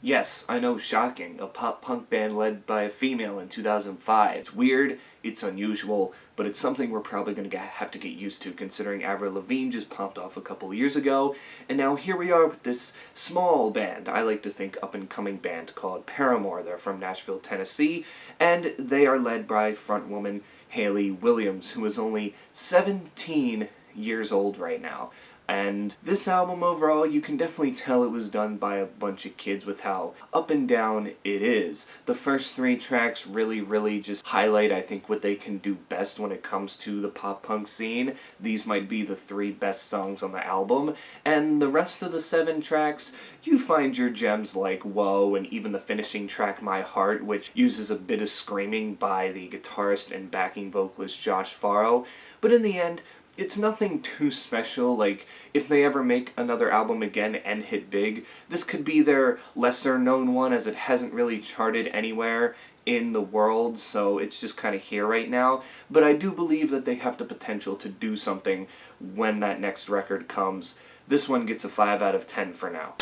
Yes, I know, shocking. A pop-punk band led by a female in 2005. It's weird, it's unusual, but it's something we're probably going to have to get used to considering Avril Lavigne just popped off a couple years ago, and now here we are with this small band, I like to think up-and-coming band called Paramore. They're from Nashville, Tennessee, and they are led by frontwoman Hayley Williams, who is only 17 years old right now. And this album overall, you can definitely tell it was done by a bunch of kids with how up and down it is. The first 3 tracks really just highlight, I think, what they can do best when it comes to the pop-punk scene. These might be the 3 best songs on the album, and the rest of the 7 tracks, you find your gems like Whoa, and even the finishing track, My Heart, which uses a bit of screaming by the guitarist and backing vocalist Josh Farro. But in the end, it's nothing too special. Like, if they ever make another album again and hit big, this could be their lesser known one, as it hasn't really charted anywhere in the world, so it's just kind of here right now. But I do believe that they have the potential to do something when that next record comes. This one gets a 5 out of 10 for now.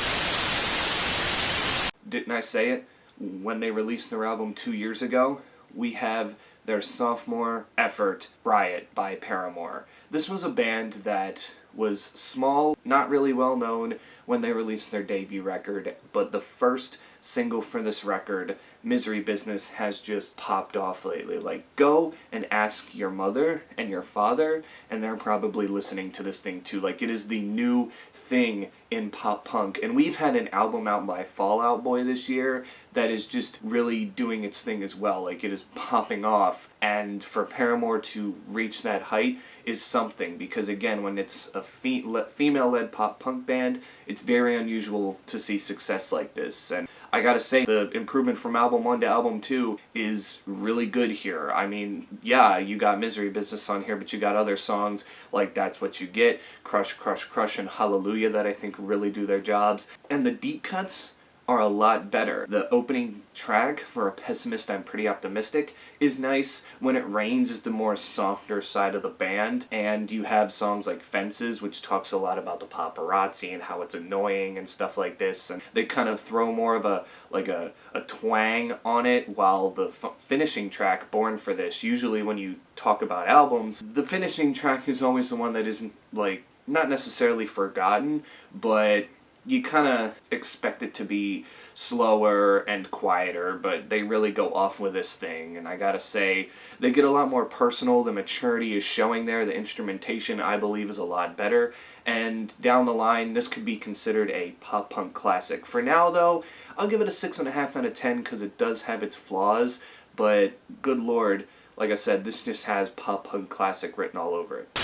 Didn't I say it? When they released their album 2 years ago, we have their sophomore effort, Riot, by Paramore. This was a band that was small, not really well known when they released their debut record, but the first single for this record, Misery Business, has just popped off lately. Like, go and ask your mother and your father, and they're probably listening to this thing too. Like, it is the new thing in pop punk, and we've had an album out by Fall Out Boy this year that is just really doing its thing as well. Like, it is popping off, and for Paramore to reach that height is something, because again, when it's a female-led pop-punk band, it's very unusual to see success like this. And I gotta say, the improvement from album 1 to album 2 is really good here. I mean, yeah, you got Misery Business on here, but you got other songs like That's What You Get, Crush, Crush, Crush, and Hallelujah that I think really do their jobs. And the deep cuts are a lot better. The opening track, For a Pessimist I'm Pretty Optimistic, is nice. When It Rains is the more softer side of the band, and you have songs like Fences, which talks a lot about the paparazzi and how it's annoying and stuff like this, and they kind of throw more of a twang on it, while the finishing track, Born for This, usually when you talk about albums, the finishing track is always the one that isn't, like, not necessarily forgotten, but you kind of expect it to be slower and quieter, but they really go off with this thing, and I gotta say, they get a lot more personal. The maturity is showing there. The instrumentation, I believe, is a lot better, and down the line, this could be considered a pop-punk classic. For now, though, I'll give it a 6.5 out of 10, because it does have its flaws, but good lord, like I said, this just has pop-punk classic written all over it.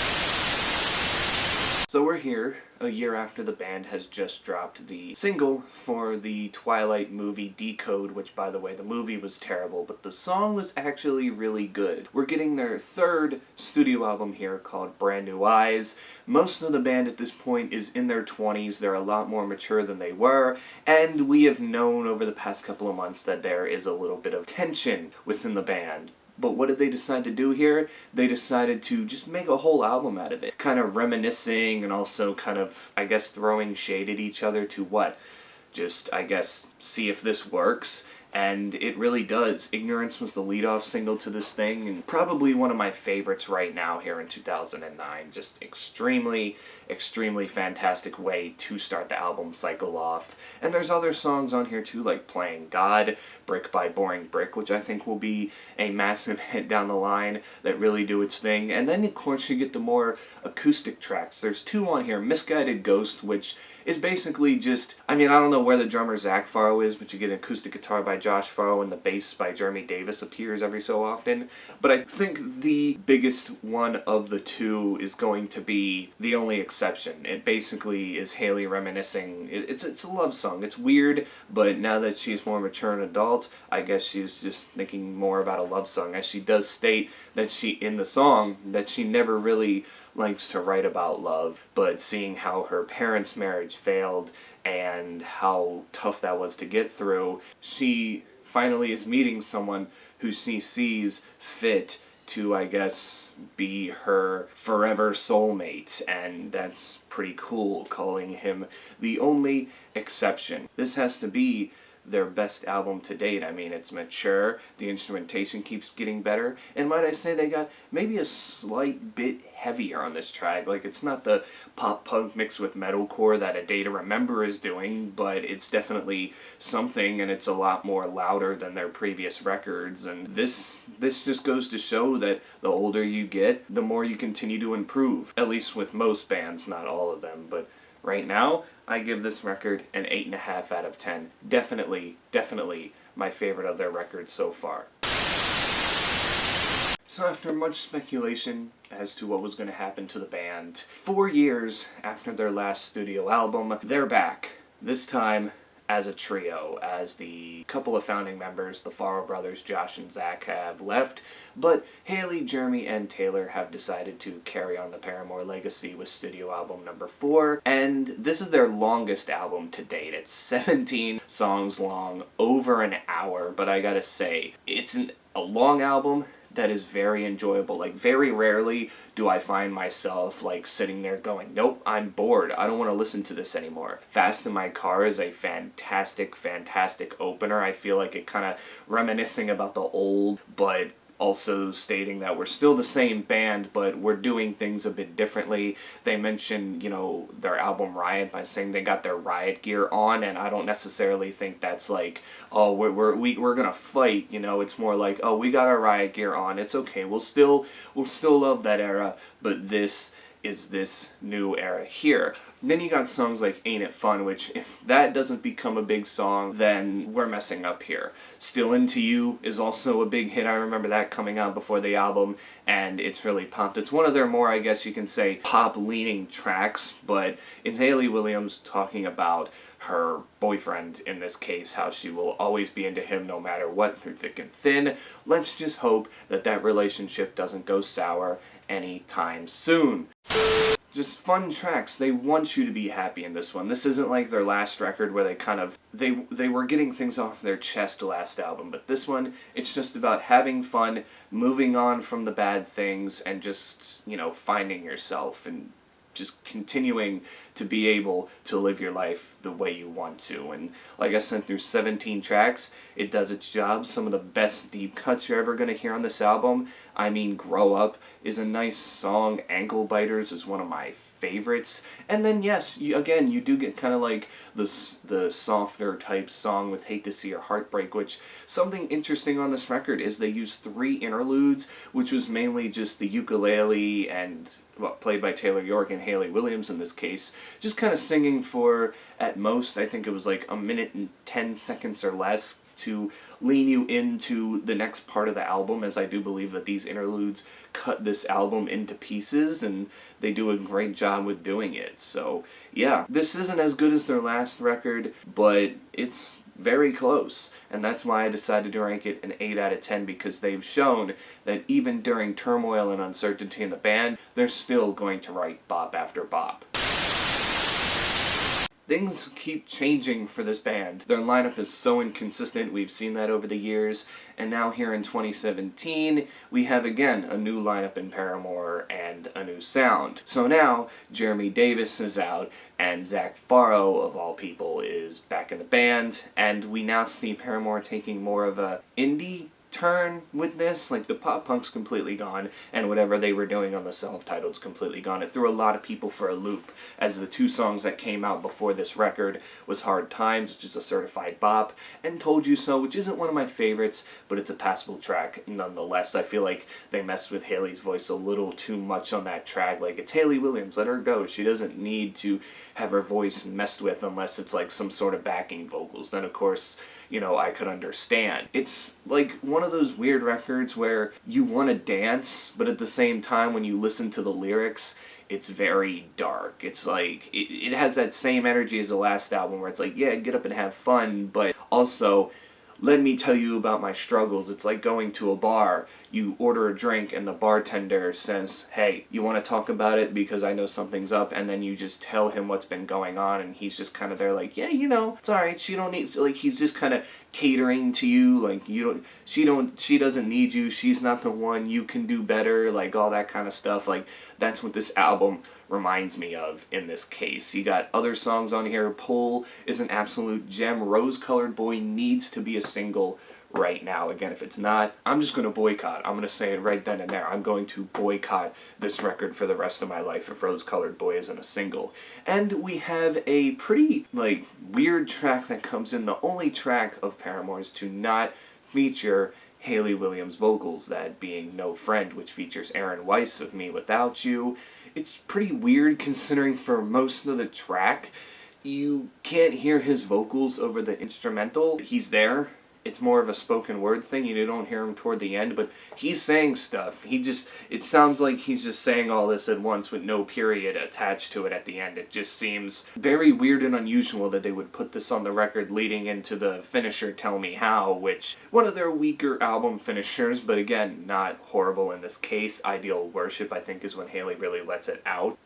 So we're here, a year after the band has just dropped the single for the Twilight movie Decode, which, by the way, the movie was terrible, but the song was actually really good. We're getting their 3rd studio album here called Brand New Eyes. Most of the band at this point is in their 20s, they're a lot more mature than they were, and we have known over the past couple of months that there is a little bit of tension within the band. But what did they decide to do here? They decided to just make a whole album out of it. Kind of reminiscing and also kind of, I guess, throwing shade at each other to what? Just, I guess, see if this works. And it really does. Ignorance was the lead-off single to this thing, and probably one of my favorites right now here in 2009. Just extremely fantastic way to start the album cycle off. And there's other songs on here too, like Playing God, Brick by Boring Brick, which I think will be a massive hit down the line that really do its thing. And then, of course, you get the more acoustic tracks. There's 2 on here. Misguided Ghost, which is basically just, I mean, I don't know where the drummer Zach Farro is, but you get an acoustic guitar by Josh Farro, and the bass by Jeremy Davis appears every so often. But I think the biggest one of the 2 is going to be The Only Exception. It basically is Hayley reminiscing. It's a love song. It's weird, but now that she's more mature and adult, I guess she's just thinking more about a love song, as she does state that in the song, that she never really likes to write about love, but seeing how her parents' marriage failed and how tough that was to get through, she finally is meeting someone who she sees fit to, I guess, be her forever soulmate, and that's pretty cool, calling him The Only Exception. This has to be their best album to date. I mean, it's mature, the instrumentation keeps getting better, and might I say they got maybe a slight bit heavier on this track. Like, it's not the pop punk mixed with metalcore that A Day to Remember is doing, but it's definitely something, and it's a lot more louder than their previous records. And this just goes to show that the older you get, the more you continue to improve. At least with most bands, not all of them, but right now, I give this record an 8.5 out of 10. Definitely my favorite of their records so far. So after much speculation as to what was going to happen to the band, 4 years after their last studio album, they're back. This time as a trio, as the couple of founding members, the Farrell brothers, Josh and Zach, have left, but Haley, Jeremy, and Taylor have decided to carry on the Paramore legacy with studio album number 4, and this is their longest album to date. It's 17 songs long, over an hour, but I gotta say, it's a long album that is very enjoyable. Like, very rarely do I find myself, like, sitting there going, nope, I'm bored. I don't want to listen to this anymore. Fast in My Car is a fantastic opener. I feel like it kind of reminiscing about the old, but also stating that we're still the same band, but we're doing things a bit differently. They mention, their album Riot by saying they got their riot gear on, and I don't necessarily think that's like, oh, we're gonna fight. It's more like, oh, we got our riot gear on. It's okay. We'll still love that era, but this is this new era here. Then you got songs like Ain't It Fun, which if that doesn't become a big song, then we're messing up here. Still Into You is also a big hit. I remember that coming out before the album, and it's really popped. It's one of their more, I guess you can say, pop-leaning tracks, but it's Haley Williams talking about her boyfriend, in this case, how she will always be into him no matter what, through thick and thin. Let's just hope that relationship doesn't go sour anytime soon. Just fun tracks. They want you to be happy in this one. This isn't like their last record where they were getting things off their chest last album, but this one, it's just about having fun, moving on from the bad things, and just, finding yourself and just continuing to be able to live your life the way you want to. And like I said, through 17 tracks, it does its job. Some of the best deep cuts you're ever going to hear on this album. I mean, Grow Up is a nice song. Ankle Biters is one of my favorites. And then yes, you do get kind of like the softer type song with Hate to See Your Heart Break, which something interesting on this record is they use 3 interludes, which was mainly just the ukulele and, played by Taylor York and Haley Williams in this case, just kind of singing for, at most, I think it was like 1 minute and 10 seconds or less, to lean you into the next part of the album, as I do believe that these interludes cut this album into pieces, and they do a great job with doing it. So yeah, this isn't as good as their last record, but it's very close, and that's why I decided to rank it an 8 out of 10, because they've shown that even during turmoil and uncertainty in the band, they're still going to write bop after bop. Things keep changing for this band. Their lineup is so inconsistent, we've seen that over the years, and now here in 2017, we have again a new lineup in Paramore and a new sound. So now, Jeremy Davis is out, and Zach Farrow, of all people, is back in the band, and we now see Paramore taking more of a indie turn with this. Like, the pop punk's completely gone, and whatever they were doing on the self-titled's completely gone. It threw a lot of people for a loop, as the 2 songs that came out before this record was Hard Times, which is a certified bop, and Told You So, which isn't one of my favorites, but it's a passable track nonetheless. I feel like they messed with Haley's voice a little too much on that track. Like, it's Haley Williams, let her go. She doesn't need to have her voice messed with unless it's like some sort of backing vocals. Then of course, I could understand. It's like one of those weird records where you want to dance, but at the same time, when you listen to the lyrics, it's very dark. It's like, it has that same energy as the last album, where it's like, yeah, get up and have fun, but also, let me tell you about my struggles. It's like going to a bar. You order a drink and the bartender says, hey, you want to talk about it because I know something's up, and then you just tell him what's been going on, and he's just kind of there like, yeah, it's alright, she don't need, like, he's just kind of catering to you, like, she doesn't need you, she's not the one, you can do better, like, all that kind of stuff. Like, that's what this album reminds me of in this case. You got other songs on here. Pull is an absolute gem. Rose Colored Boy needs to be a single right now. Again, if it's not, I'm just going to boycott. I'm going to say it right then and there. I'm going to boycott this record for the rest of my life if Rose Colored Boy isn't a single. And we have a pretty, weird track that comes in, the only track of Paramore's to not feature Hayley Williams' vocals, that being No Friend, which features Aaron Weiss of Me Without You. It's pretty weird considering for most of the track, you can't hear his vocals over the instrumental. He's there. It's more of a spoken word thing. You don't hear him toward the end, but he's saying stuff. It sounds like he's just saying all this at once with no period attached to it at the end. It just seems very weird and unusual that they would put this on the record leading into the finisher Tell Me How, which, one of their weaker album finishers, but again, not horrible in this case. Ideal Worship, I think, is when Hayley really lets it out,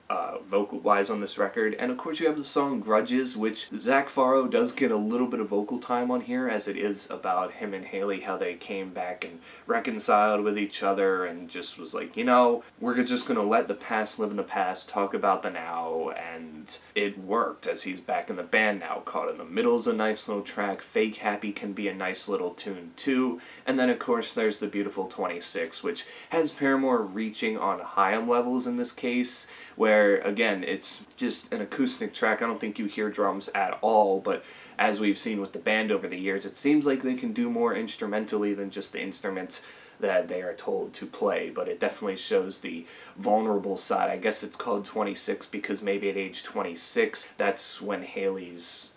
vocal-wise on this record. And of course you have the song Grudges, which Zach Farro does get a little bit of vocal time on here, as it is about him and Hayley, how they came back and reconciled with each other and just was like, we're just going to let the past live in the past, talk about the now, and it worked as he's back in the band now. Caught in the Middle is a nice little track. Fake Happy can be a nice little tune too. And then of course there's the beautiful 26, which has Paramore reaching on high levels in this case, where again, it's just an acoustic track. I don't think you hear drums at all, but as we've seen with the band over the years, it seems like they can do more instrumentally than just the instruments that they are told to play, but it definitely shows the vulnerable side. I guess it's called 26 because maybe at age 26, that's when Hayley's,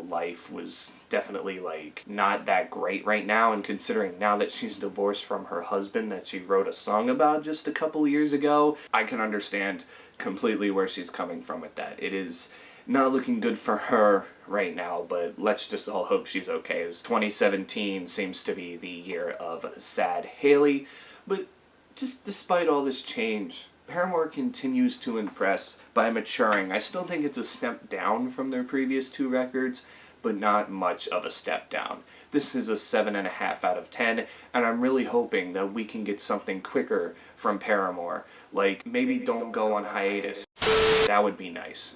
life was definitely, not that great right now, and considering now that she's divorced from her husband that she wrote a song about just a couple years ago, I can understand completely where she's coming from with that. It is not looking good for her right now, but let's just all hope she's okay, as 2017 seems to be the year of sad Hayley. But just despite all this change, Paramore continues to impress by maturing. I still think it's a step down from their previous two records, but not much of a step down. This is a 7.5 out of 10, and I'm really hoping that we can get something quicker from Paramore. Maybe don't go on hiatus. That would be nice.